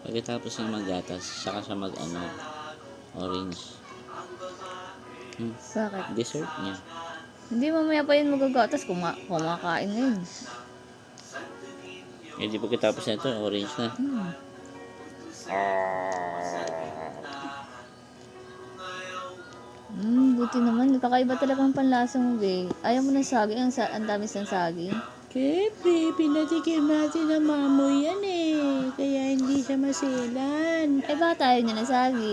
Pagkatapos niya maggatas, saka siya orange. Bakit? Dessert niya. Hindi, mamaya pa yun magagatas. Kumakain na yun. Eh, di pagkatapos na ito, orange na. Buti naman. Kakaiba talaga ang panlasa mo, be. Ayaw mo ng saging. Ang dami ng saging. Siyempre, pinatikim natin ng mamoy yan eh. Kaya hindi siya maselan. Eh, baka tayo niya ng saging.